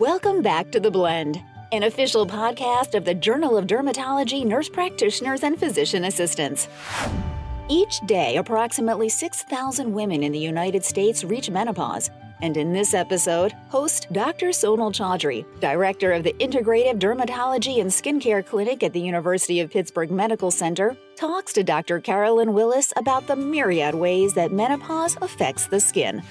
Welcome back to The Blend, an official podcast of the Journal of Dermatology nurse practitioners and physician assistants. Each day, approximately 6,000 women in the United States reach menopause. And in this episode, host Dr. Sonal Choudhary, director of the Integrative Dermatology and Skincare Clinic at the University of Pittsburgh Medical Center, talks to Dr. Carolyn Willis about the myriad ways that menopause affects the skin.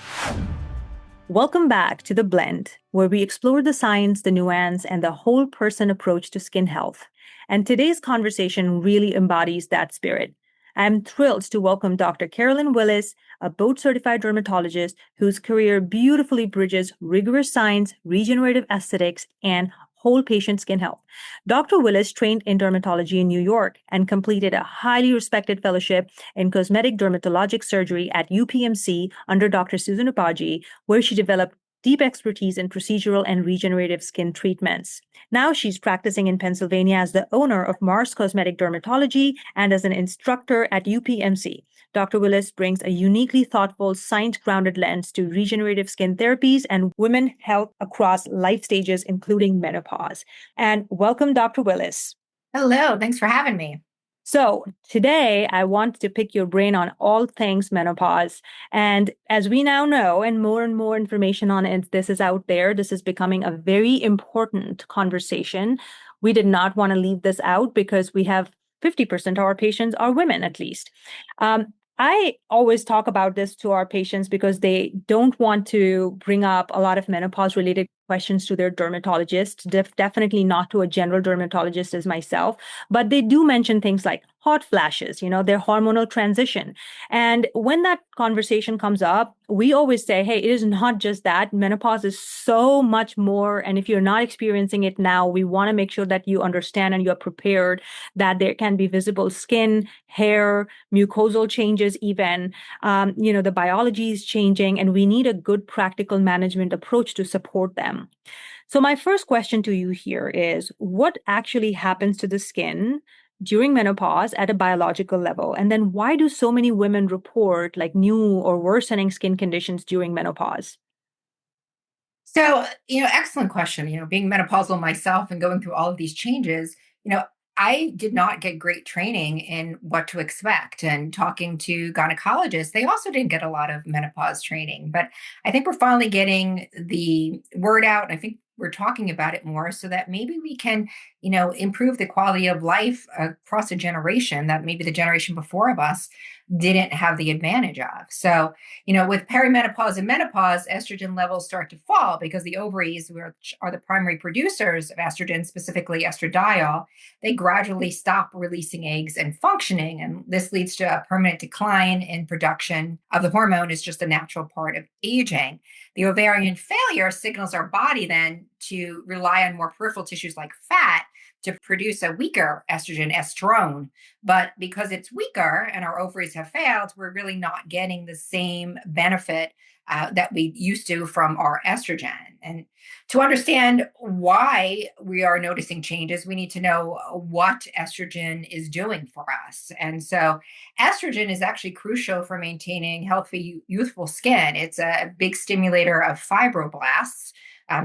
Welcome back to The Blend, where we explore the science, the nuance, and the whole person approach to skin health. And today's conversation really embodies that spirit. I'm thrilled to welcome Dr. Carolyn Willis, a board-certified dermatologist whose career beautifully bridges rigorous science, regenerative aesthetics, and whole patient skin health. Dr. Willis trained in dermatology in New York and completed a highly respected fellowship in cosmetic dermatologic surgery at UPMC under Dr. Susan Apogee, where she developed deep expertise in procedural and regenerative skin treatments. Now she's practicing in Pennsylvania as the owner of Mars Cosmetic Dermatology and as an instructor at UPMC. Dr. Willis brings a uniquely thoughtful, science-grounded lens to regenerative skin therapies and women health across life stages, including menopause. And welcome, Dr. Willis. Hello, thanks for having me. So today I want to pick your brain on all things menopause. And as we now know, and more information on it, this is out there, this is becoming a very important conversation. We did not want to leave this out because we have 50% of our patients are women, at least. I always talk about this to our patients because they don't want to bring up a lot of menopause-related questions to their dermatologist, definitely not to a general dermatologist as myself, but they do mention things like hot flashes, their hormonal transition. And when that conversation comes up, we always say, hey, it is not just that. Menopause is so much more. And if you're not experiencing it now, we want to make sure that you understand and you're prepared that there can be visible skin, hair, mucosal changes even. The biology is changing and we need a good practical management approach to support them. So my first question to you here is, what actually happens to the skin during menopause at a biological level? And then why do so many women report like new or worsening skin conditions during menopause? So, excellent question. Being menopausal myself and going through all of these changes, I did not get great training in what to expect. And talking to gynecologists, they also didn't get a lot of menopause training. But I think we're finally getting the word out. And I think we're talking about it more so that maybe we can, improve the quality of life across a generation that maybe the generation before of us didn't have the advantage of. So, with perimenopause and menopause, estrogen levels start to fall because the ovaries, which are the primary producers of estrogen, specifically estradiol, they gradually stop releasing eggs and functioning. And this leads to a permanent decline in production of the hormone. Is just a natural part of aging. The ovarian failure signals our body then to rely on more peripheral tissues like fat to produce a weaker estrogen, estrone. But because it's weaker and our ovaries have failed, we're really not getting the same benefit that we used to from our estrogen. And to understand why we are noticing changes, we need to know what estrogen is doing for us. And so estrogen is actually crucial for maintaining healthy, youthful skin. It's a big stimulator of fibroblasts.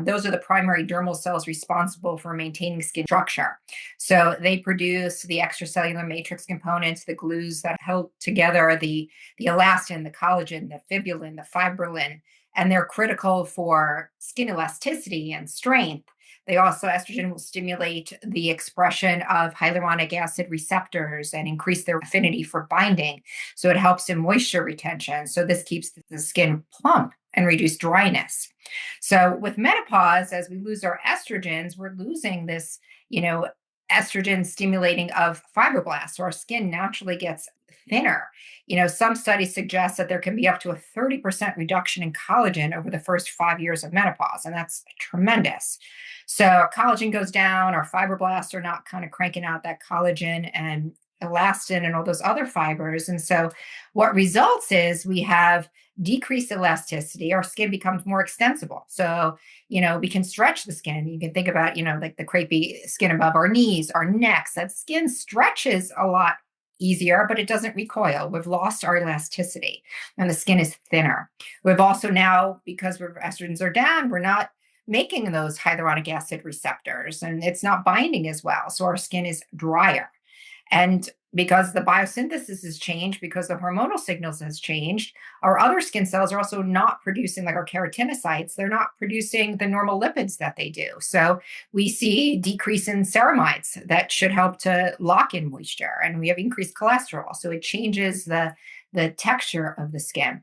Those are the primary dermal cells responsible for maintaining skin structure. So they produce the extracellular matrix components, the glues that hold together the elastin, the collagen, the fibrillin, the fibrillin, and they're critical for skin elasticity and strength. Estrogen will stimulate the expression of hyaluronic acid receptors and increase their affinity for binding. So it helps in moisture retention. So this keeps the skin plump and reduce dryness. So with menopause, as we lose our estrogens, we're losing this, estrogen stimulating of fibroblasts. So our skin naturally gets thinner. Some studies suggest that there can be up to a 30% reduction in collagen over the first 5 years of menopause, and that's tremendous. So our collagen goes down, our fibroblasts are not kind of cranking out that collagen and elastin and all those other fibers. And so what results is we have decreased elasticity. Our skin becomes more extensible. So, we can stretch the skin. You can think about, like the crepey skin above our knees, our necks. That skin stretches a lot easier, but it doesn't recoil. We've lost our elasticity and the skin is thinner. We've also now, because our estrogens are down, we're not making those hyaluronic acid receptors, and it's not binding as well. So our skin is drier. And because the biosynthesis has changed, because the hormonal signals has changed, our other skin cells are also not producing, like our keratinocytes, they're not producing the normal lipids that they do. So we see decrease in ceramides that should help to lock in moisture, and we have increased cholesterol. So it changes the texture of the skin.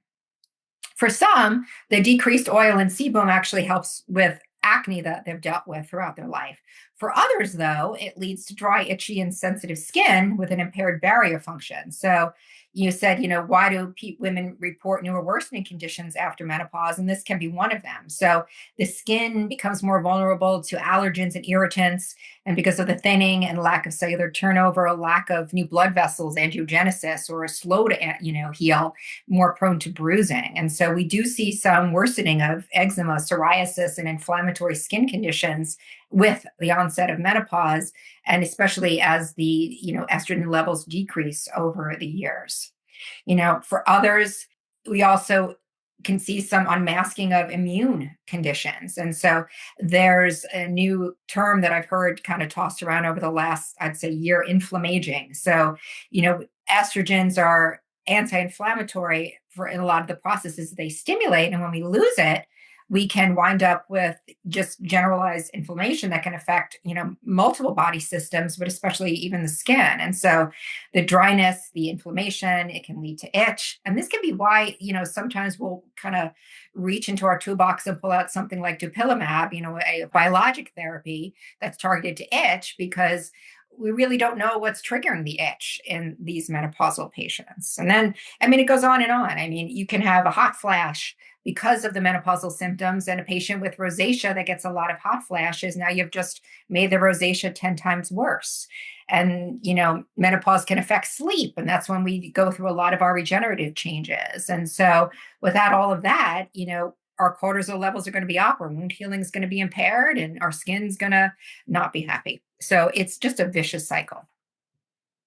For some, the decreased oil and sebum actually helps with acne that they've dealt with throughout their life. For others, though, it leads to dry, itchy, and sensitive skin with an impaired barrier function. So you said, why do women report new or worsening conditions after menopause? And this can be one of them. So the skin becomes more vulnerable to allergens and irritants. And because of the thinning and lack of cellular turnover, a lack of new blood vessels, angiogenesis, or a slow to, heal, more prone to bruising. And so we do see some worsening of eczema, psoriasis, and inflammatory skin conditions with the onset of menopause, and especially as the estrogen levels decrease over the years. For others, we also can see some unmasking of immune conditions. And so there's a new term that I've heard kind of tossed around over the last, I'd say, year, inflammaging. So, estrogens are anti-inflammatory for in a lot of the processes they stimulate. And when we lose it, we can wind up with just generalized inflammation that can affect, multiple body systems, but especially even the skin. And so the dryness, the inflammation, it can lead to itch. And this can be why, sometimes we'll kind of reach into our toolbox and pull out something like dupilumab, a biologic therapy that's targeted to itch, because we really don't know what's triggering the itch in these menopausal patients. And then, it goes on and on. You can have a hot flash because of the menopausal symptoms, and a patient with rosacea that gets a lot of hot flashes. Now you've just made the rosacea 10 times worse. And, menopause can affect sleep. And that's when we go through a lot of our regenerative changes. And so without all of that, our cortisol levels are going to be up, our wound healing is going to be impaired, and our skin's going to not be happy. So it's just a vicious cycle.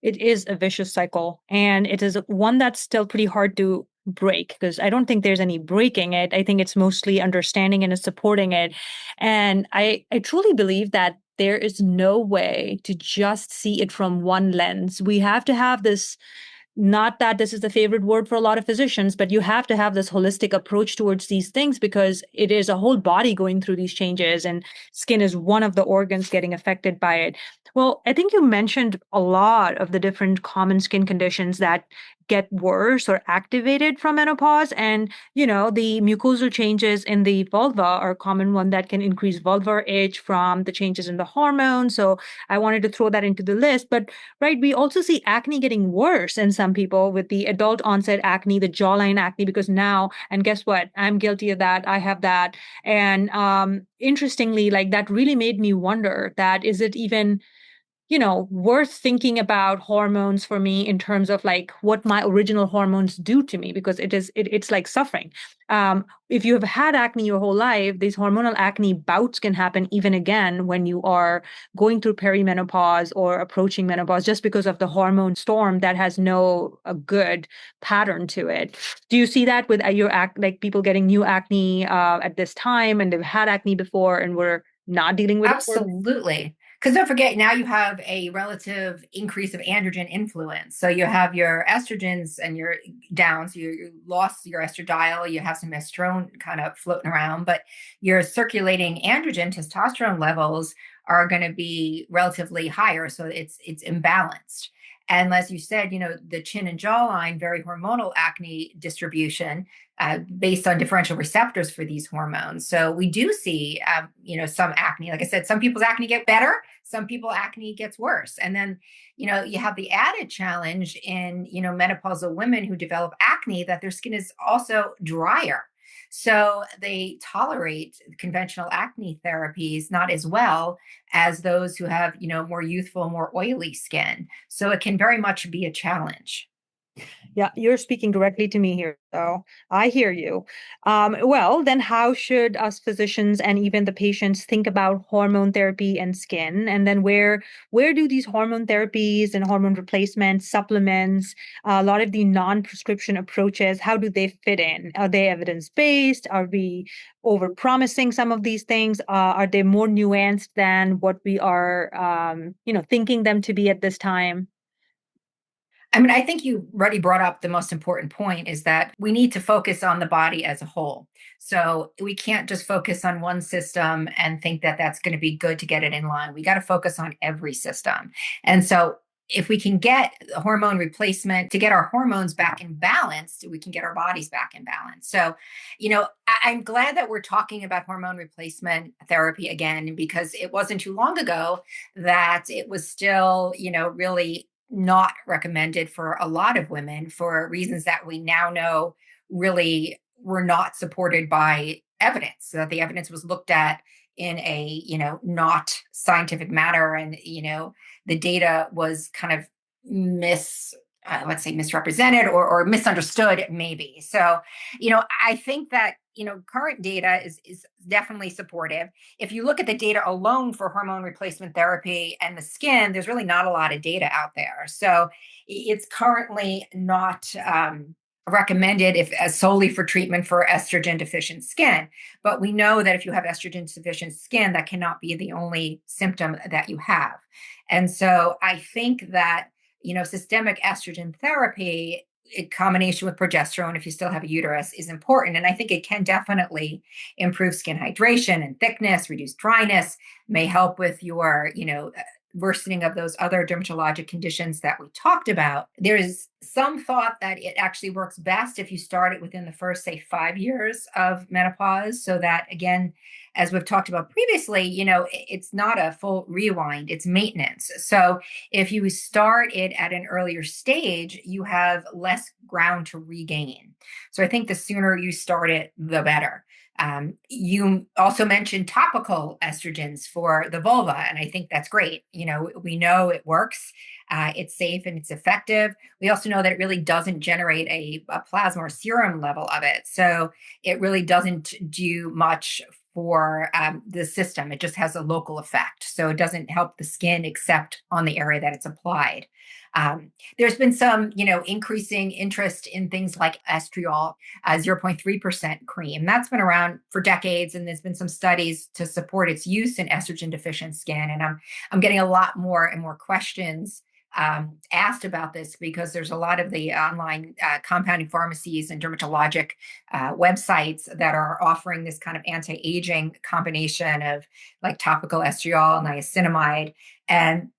It is a vicious cycle, and it is one that's still pretty hard to break, because I don't think there's any breaking it. I think it's mostly understanding and supporting it. And I truly believe that there is no way to just see it from one lens. We have to have this, not that this is the favorite word for a lot of physicians, but you have to have this holistic approach towards these things, because it is a whole body going through these changes, and skin is one of the organs getting affected by it. Well, I think you mentioned a lot of the different common skin conditions that get worse or activated from menopause. And, the mucosal changes in the vulva are a common one that can increase vulvar itch from the changes in the hormone. So I wanted to throw that into the list. But right, we also see acne getting worse in some people with the adult onset acne, the jawline acne, because now, and guess what? I'm guilty of that. I have that. And interestingly, like, that really made me wonder that, is it even worth thinking about hormones for me in terms of like what my original hormones do to me, because it's like suffering. If you have had acne your whole life, these hormonal acne bouts can happen even again when you are going through perimenopause or approaching menopause, just because of the hormone storm that has no a good pattern to it. Do you see that with like people getting new acne at this time, and they've had acne before and were not dealing with it? Absolutely. Because don't forget, now you have a relative increase of androgen influence. So you have your estrogens and your down. So you lost your estradiol, you have some estrone kind of floating around, but your circulating androgen, testosterone levels are going to be relatively higher. So it's imbalanced. And as you said, the chin and jawline, very hormonal acne distribution based on differential receptors for these hormones. So we do see, some acne. Like I said, some people's acne get better, some people acne gets worse. And then, you have the added challenge in, menopausal women who develop acne, that their skin is also drier. So they tolerate conventional acne therapies not as well as those who have, more youthful, more oily skin. So it can very much be a challenge. Yeah, you're speaking directly to me here, so I hear you. Well, then how should us physicians and even the patients think about hormone therapy and skin? And then where do these hormone therapies and hormone replacement supplements, a lot of the non-prescription approaches, how do they fit in? Are they evidence-based? Are we over-promising some of these things? Are they more nuanced than what we are, thinking them to be at this time? I mean, I think you already brought up the most important point is that we need to focus on the body as a whole. So we can't just focus on one system and think that that's going to be good to get it in line. We got to focus on every system. And so if we can get hormone replacement to get our hormones back in balance, we can get our bodies back in balance. So, I'm glad that we're talking about hormone replacement therapy again, because it wasn't too long ago that it was still, really not recommended for a lot of women for reasons that we now know really were not supported by evidence. So that the evidence was looked at in a, not scientific manner, and the data was kind of let's say misrepresented or misunderstood maybe. So I think that current data is definitely supportive. If you look at the data alone for hormone replacement therapy and the skin, there's really not a lot of data out there. So it's currently not recommended if as solely for treatment for estrogen deficient skin. But we know that if you have estrogen deficient skin, that cannot be the only symptom that you have. And so I think that systemic estrogen therapy in combination with progesterone, if you still have a uterus, is important. And I think it can definitely improve skin hydration and thickness, reduce dryness, may help with your, worsening of those other dermatologic conditions that we talked about. There is some thought that it actually works best if you start it within the first, say, 5 years of menopause. So that, again, as we've talked about previously, it's not a full rewind, it's maintenance. So if you start it at an earlier stage, you have less ground to regain. So I think the sooner you start it, the better. You also mentioned topical estrogens for the vulva, and I think that's great. We know it works, it's safe and it's effective. We also know that it really doesn't generate a plasma or serum level of it. So it really doesn't do much for the system. It just has a local effect. So it doesn't help the skin except on the area that it's applied. There's been some, increasing interest in things like estriol, 0.3% cream. That's been around for decades, and there's been some studies to support its use in estrogen deficient skin. And I'm getting a lot more and more questions asked about this because there's a lot of the online compounding pharmacies and dermatologic websites that are offering this kind of anti-aging combination of like topical estriol and niacinamide. And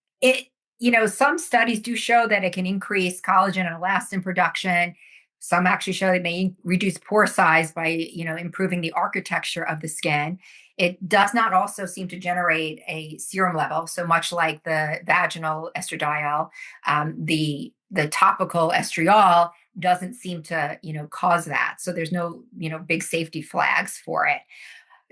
some studies do show that it can increase collagen and elastin production. Some actually show it may reduce pore size by, improving the architecture of the skin. It does not also seem to generate a serum level. So much like the vaginal estradiol, the topical estriol doesn't seem to, cause that. So there's no, big safety flags for it.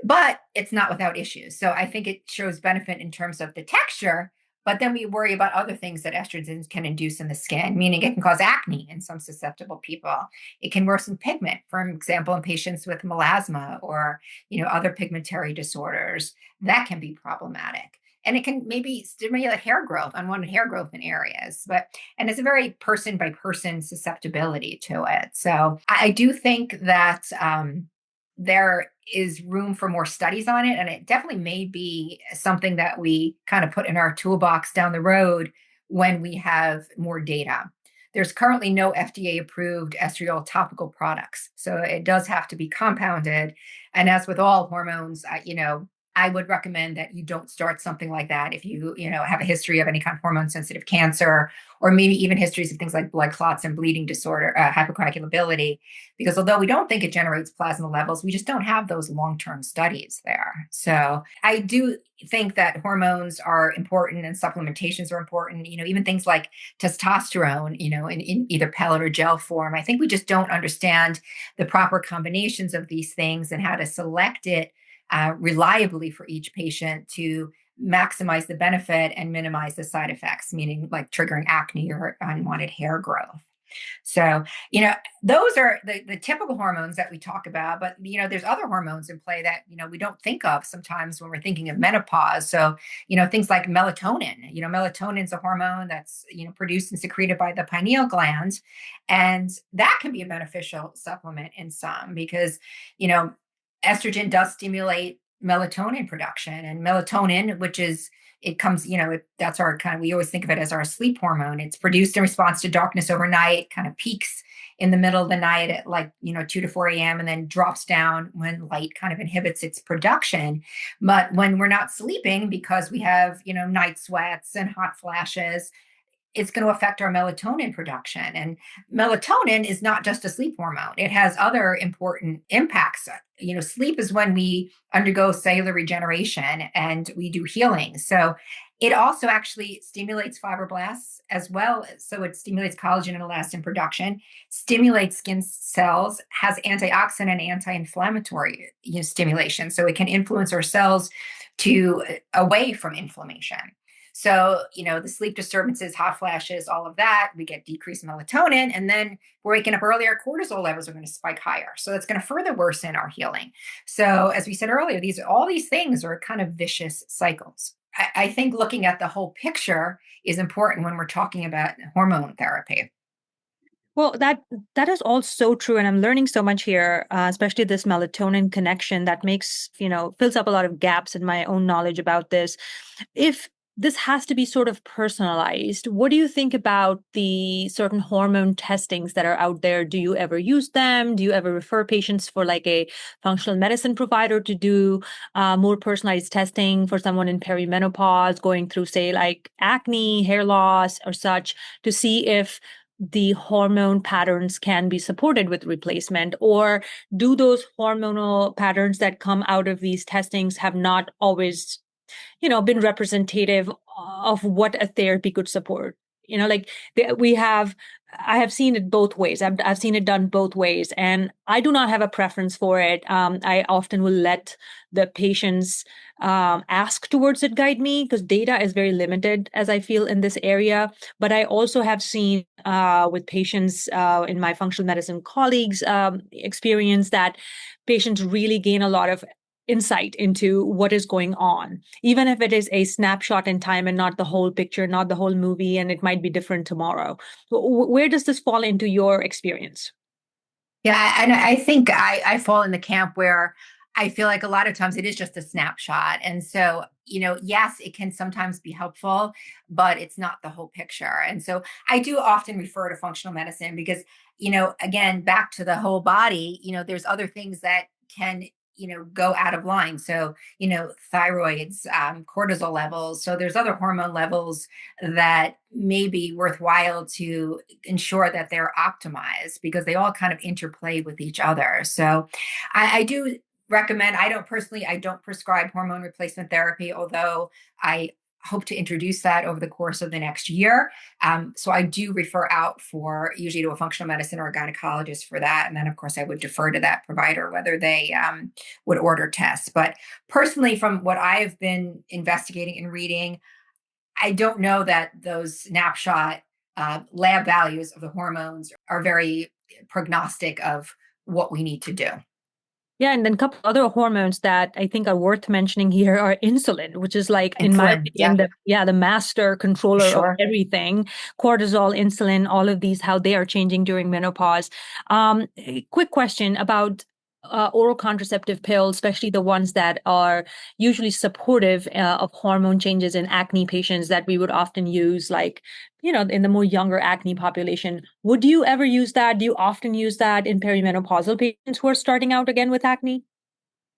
But it's not without issues. So I think it shows benefit in terms of the texture, but then we worry about other things that estrogens can induce in the skin, meaning it can cause acne in some susceptible people. It can worsen pigment, for example, in patients with melasma or, other pigmentary disorders. That can be problematic. And it can maybe stimulate hair growth, unwanted hair growth in areas. And it's a very person by person susceptibility to it. So I do think that there is room for more studies on it. And it definitely may be something that we kind of put in our toolbox down the road when we have more data. There's currently no FDA approved estriol topical products. So it does have to be compounded. And as with all hormones, I would recommend that you don't start something like that if you, have a history of any kind of hormone sensitive cancer, or maybe even histories of things like blood clots and bleeding disorder, hypercoagulability, because although we don't think it generates plasma levels, we just don't have those long-term studies there. So I do think that hormones are important and supplementations are important, even things like testosterone, in either pellet or gel form. I think we just don't understand the proper combinations of these things and how to select it reliably for each patient to maximize the benefit and minimize the side effects, meaning like triggering acne or unwanted hair growth. So, those are the typical hormones that we talk about, but, there's other hormones in play that, we don't think of sometimes when we're thinking of menopause. So, things like melatonin, melatonin is a hormone that's, produced and secreted by the pineal gland. And that can be a beneficial supplement in some because, you know, estrogen does stimulate melatonin production, and melatonin, which is it comes, that's our kind of, we always think of it as our sleep hormone. It's produced in response to darkness overnight, kind of peaks in the middle of the night at like, 2 to 4 a.m. and then drops down when light kind of inhibits its production. But when we're not sleeping because we have, night sweats and hot flashes, it's going to affect our melatonin production. And melatonin is not just a sleep hormone. It has other important impacts. Sleep is when we undergo cellular regeneration and we do healing. So it also actually stimulates fibroblasts as well. So it stimulates collagen and elastin production, stimulates skin cells, has antioxidant and anti-inflammatory stimulation. So it can influence our cells to away from inflammation. So, the sleep disturbances, hot flashes, all of that, we get decreased melatonin. And then we're waking up earlier, cortisol levels are going to spike higher. So that's going to further worsen our healing. So as we said earlier, all these things are kind of vicious cycles. I think looking at the whole picture is important when we're talking about hormone therapy. Well, that is all so true, and I'm learning so much here, especially this melatonin connection that makes fills up a lot of gaps in my own knowledge about this. If this has to be sort of personalized, what do you think about the certain hormone testings that are out there? Do you ever use them? Do you ever refer patients for like a functional medicine provider to do more personalized testing for someone in perimenopause, going through, say, like acne, hair loss, or such, to see if the hormone patterns can be supported with replacement? Or do those hormonal patterns that come out of these testings have not always been representative of what a therapy could support? Like I have seen it both ways. I've seen it done both ways, and I do not have a preference for it. I often will let the patients ask towards it, guide me, because data is very limited, as I feel, in this area. But I also have seen with patients in my functional medicine colleagues' experience that patients really gain a lot of insight into what is going on, even if it is a snapshot in time and not the whole picture, not the whole movie, and it might be different tomorrow. Where does this fall into your experience? Yeah, and I think I fall in the camp where I feel like a lot of times it is just a snapshot. And so, yes, it can sometimes be helpful, but it's not the whole picture. And so I do often refer to functional medicine because, again, back to the whole body, there's other things that can, go out of line. So, thyroids, cortisol levels. So there's other hormone levels that may be worthwhile to ensure that they're optimized because they all kind of interplay with each other. So I do recommend, I don't prescribe hormone replacement therapy, although I hope to introduce that over the course of the next year. So I do refer out for usually to a functional medicine or a gynecologist for that. And then, of course, I would defer to that provider whether they would order tests. But personally, from what I've been investigating and reading, I don't know that those snapshot lab values of the hormones are very prognostic of what we need to do. Yeah, and then a couple other hormones that I think are worth mentioning here are insulin, which is like, in my Insulin, opinion, the master controller of sure. everything. Cortisol, insulin, all of these, how they are changing during menopause. Quick question about oral contraceptive pills, especially the ones that are usually supportive of hormone changes in acne patients that we would often use, like, in the more younger acne population. Would you ever use that? Do you often use that in perimenopausal patients who are starting out again with acne?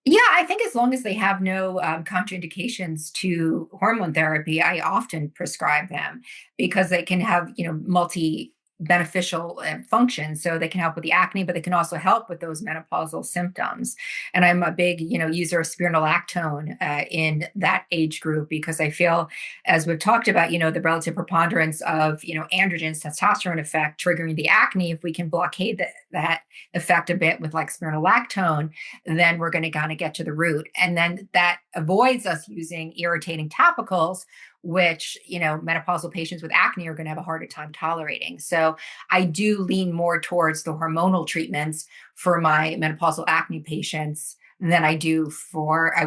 Yeah, I think as long as they have no contraindications to hormone therapy, I often prescribe them because they can have, multi beneficial functions. So they can help with the acne, but they can also help with those menopausal symptoms. And I'm a big, user of spironolactone in that age group because I feel, as we've talked about, the relative preponderance of, androgens, testosterone effect triggering the acne. If we can blockade that effect a bit with like spironolactone, then we're going to kind of get to the root. And then that avoids us using irritating topicals, which, menopausal patients with acne are going to have a harder time tolerating. So I do lean more towards the hormonal treatments for my menopausal acne patients than I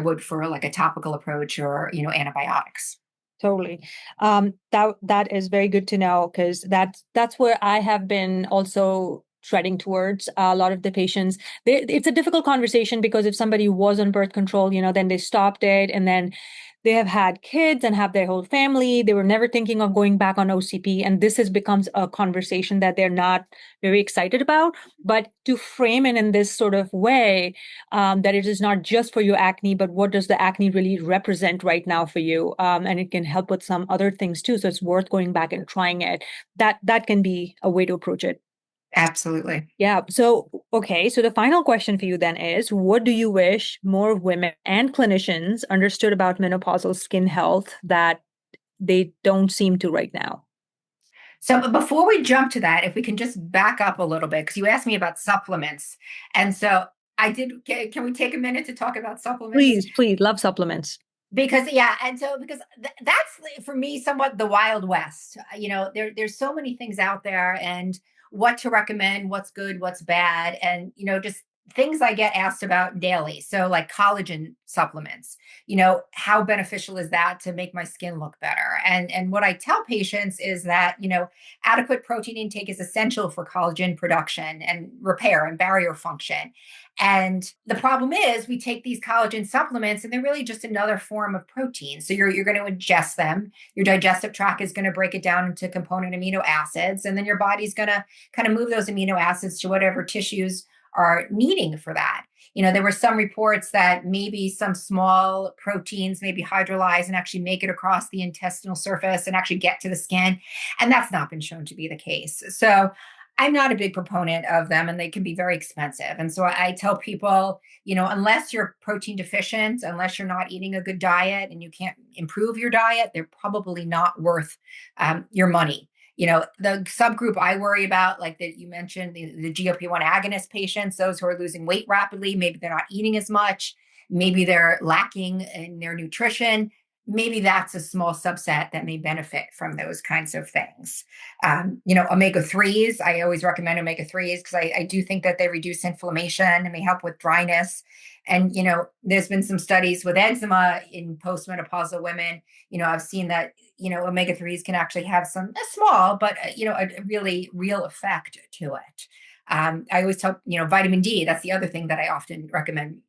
would for like a topical approach or, antibiotics. Totally. That is very good to know, because that's where I have been also treading towards. A lot of the patients, it's a difficult conversation, because if somebody was on birth control, then they stopped it, and then they have had kids and have their whole family. They were never thinking of going back on OCP, and this has becomes a conversation that they're not very excited about. But to frame it in this sort of way, that it is not just for your acne, but what does the acne really represent right now for you? And it can help with some other things too. So it's worth going back and trying it. That can be a way to approach it. Absolutely. Yeah. So, okay. So the final question for you then is, what do you wish more women and clinicians understood about menopausal skin health that they don't seem to right now? So before we jump to that, if we can just back up a little bit, because you asked me about supplements. And so can we take a minute to talk about supplements? Please, please, love supplements. Because that's for me somewhat the Wild West. There's so many things out there, and what to recommend, what's good, what's bad, and just things I get asked about daily. So like collagen supplements, how beneficial is that to make my skin look better? And what I tell patients is that, adequate protein intake is essential for collagen production and repair and barrier function. And the problem is we take these collagen supplements and they're really just another form of protein. So you're going to ingest them. Your digestive tract is going to break it down into component amino acids. And then your body's going to kind of move those amino acids to whatever tissues are needing for that. There were some reports that maybe some small proteins may be hydrolyzed and actually make it across the intestinal surface and actually get to the skin. And that's not been shown to be the case. So I'm not a big proponent of them, and they can be very expensive. And so I tell people, unless you're protein deficient, unless you're not eating a good diet and you can't improve your diet, they're probably not worth your money. The subgroup I worry about, like that you mentioned, the GLP-1 agonist patients, those who are losing weight rapidly, maybe they're not eating as much, maybe they're lacking in their nutrition. Maybe that's a small subset that may benefit from those kinds of things. Omega-3s, I always recommend omega-3s because I do think that they reduce inflammation and may help with dryness. And, there's been some studies with eczema in postmenopausal women. I've seen that, omega-3s can actually have some small, but, a really real effect to it. I always tell, vitamin D, that's the other thing that I often recommend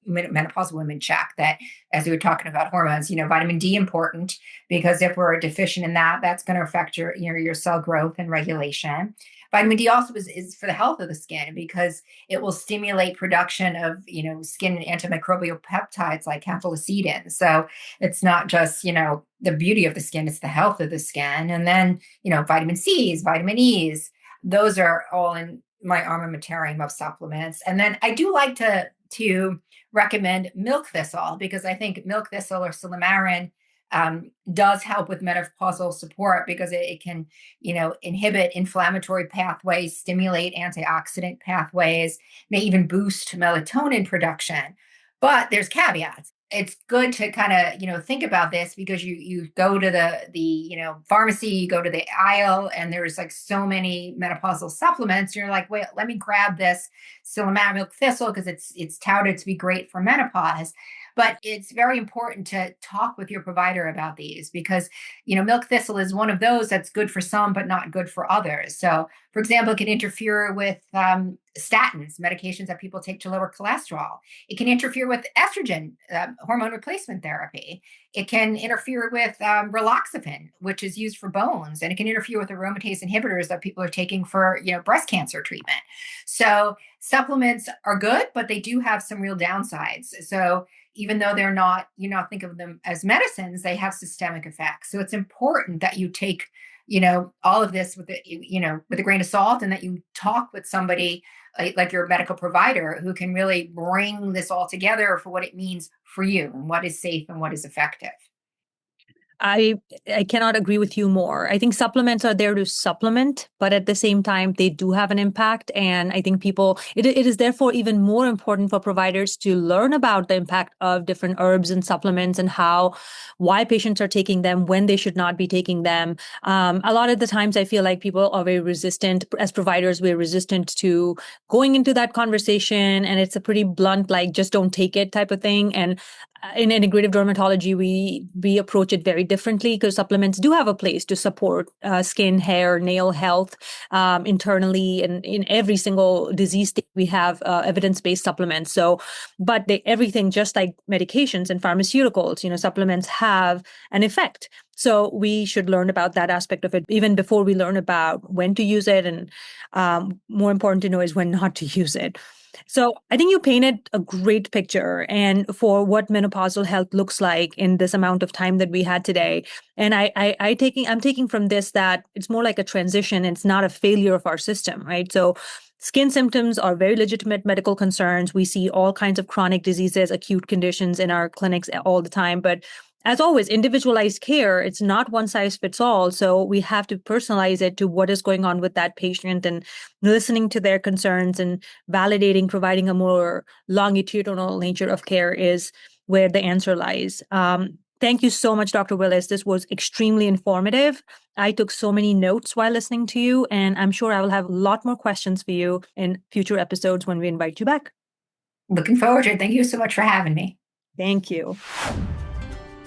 menopausal women check, that as we were talking about hormones, vitamin D important, because if we're deficient in that, that's going to affect your cell growth and regulation. Vitamin D also is for the health of the skin, because it will stimulate production of, skin antimicrobial peptides like cathelicidin. So it's not just, the beauty of the skin, it's the health of the skin. And then, vitamin C's, vitamin E's, those are all in my armamentarium of supplements. And then I do like to recommend milk thistle, because I think milk thistle or silymarin does help with menopausal support, because it can, inhibit inflammatory pathways, stimulate antioxidant pathways, may even boost melatonin production. But there's caveats. It's good to kind of, think about this, because you go to the pharmacy, you go to the aisle, and there's like so many menopausal supplements. You're like, wait, let me grab this silymarin milk thistle because it's touted to be great for menopause. But it's very important to talk with your provider about these, because, milk thistle is one of those that's good for some, but not good for others. So, for example, it can interfere with statins, medications that people take to lower cholesterol. It can interfere with estrogen, hormone replacement therapy. It can interfere with raloxifene, which is used for bones, and it can interfere with aromatase inhibitors that people are taking for, breast cancer treatment. So supplements are good, but they do have some real downsides. So even though you're not think of them as medicines, they have systemic effects. So it's important that you take, all of this with a grain of salt, and that you talk with somebody like your medical provider, who can really bring this all together for what it means for you and what is safe and what is effective. I cannot agree with you more. I think supplements are there to supplement, but at the same time, they do have an impact. And I think it is therefore even more important for providers to learn about the impact of different herbs and supplements and why patients are taking them, when they should not be taking them. A lot of the times I feel like people are very resistant. As providers, we're resistant to going into that conversation. And it's a pretty blunt, like, just don't take it type of thing. And in integrative dermatology, we approach it very differently because supplements do have a place to support skin, hair, nail health internally, and in every single disease state we have evidence-based supplements. So, but everything, just like medications and pharmaceuticals, supplements have an effect. So we should learn about that aspect of it even before we learn about when to use it, and more important to know is when not to use it. So I think you painted a great picture and for what menopausal health looks like in this amount of time that we had today. And I'm taking from this that it's more like a transition. It's not a failure of our system, right? So skin symptoms are very legitimate medical concerns. We see all kinds of chronic diseases, acute conditions in our clinics all the time. But as always, individualized care, it's not one size fits all. So we have to personalize it to what is going on with that patient and listening to their concerns and validating, providing a more longitudinal nature of care is where the answer lies. Thank you so much, Dr. Willis. This was extremely informative. I took so many notes while listening to you, and I'm sure I will have a lot more questions for you in future episodes when we invite you back. Looking forward to it. Thank you so much for having me. Thank you.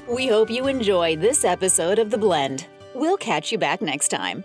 We hope you enjoyed this episode of The Blend. We'll catch you back next time.